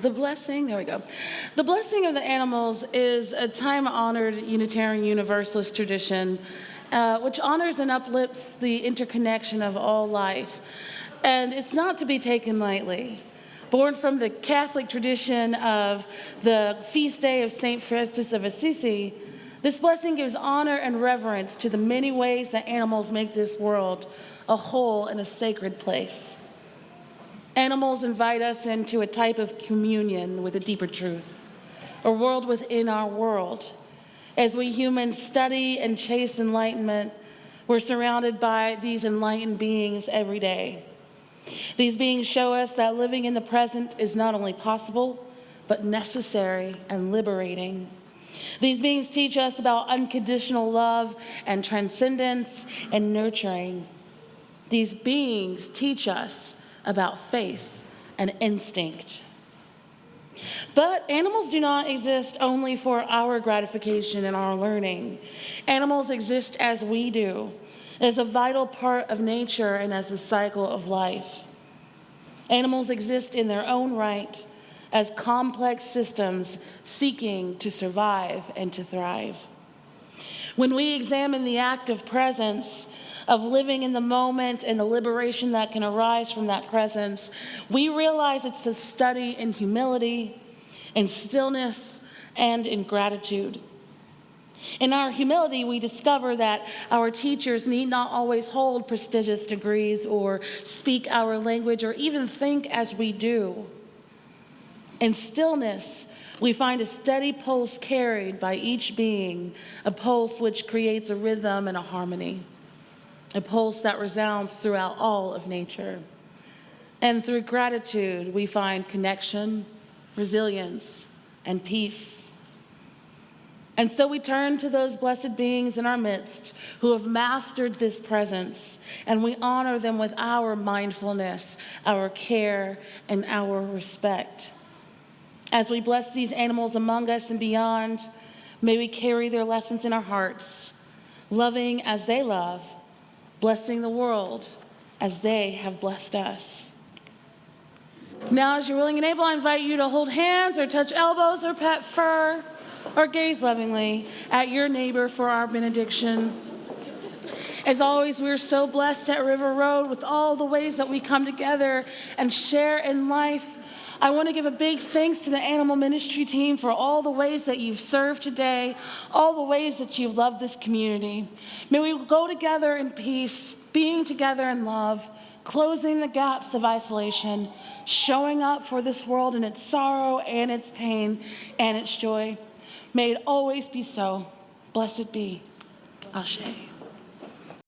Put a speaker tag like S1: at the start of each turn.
S1: The blessing, there we go. The blessing of the animals is a time-honored Unitarian Universalist tradition, which honors and uplifts the interconnection of all life. And it's not to be taken lightly. Born from the Catholic tradition of the feast day of St. Francis of Assisi, this blessing gives honor and reverence to the many ways that animals make this world a whole and a sacred place. Animals invite us into a type of communion with a deeper truth, a world within our world. As we humans study and chase enlightenment, we're surrounded by these enlightened beings every day. These beings show us that living in the present is not only possible, but necessary and liberating. These beings teach us about unconditional love and transcendence and nurturing. These beings teach us about faith and instinct. But animals do not exist only for our gratification and our learning. Animals exist as we do, as a vital part of nature and as a cycle of life. Animals exist in their own right as complex systems seeking to survive and to thrive. When we examine the act of presence, of living in the moment and the liberation that can arise from that presence, we realize it's a study in humility, in stillness, and in gratitude. In our humility, we discover that our teachers need not always hold prestigious degrees or speak our language or even think as we do. In stillness, we find a steady pulse carried by each being, a pulse which creates a rhythm and a harmony, a pulse that resounds throughout all of nature. And through gratitude, we find connection, resilience, and peace. And so we turn to those blessed beings in our midst who have mastered this presence, and we honor them with our mindfulness, our care, and our respect. As we bless these animals among us and beyond, may we carry their lessons in our hearts, loving as they love, blessing the world as they have blessed us. Now, as you're willing and able, I invite you to hold hands or touch elbows or pet fur or gaze lovingly at your neighbor for our benediction. As always, we're so blessed at River Road with all the ways that we come together and share in life. I want to give a big thanks to the animal ministry team for all the ways that you've served today, all the ways that you've loved this community. May we go together in peace, being together in love, closing the gaps of isolation, showing up for this world in its sorrow and its pain and its joy. May it always be so. Blessed be. Ashe.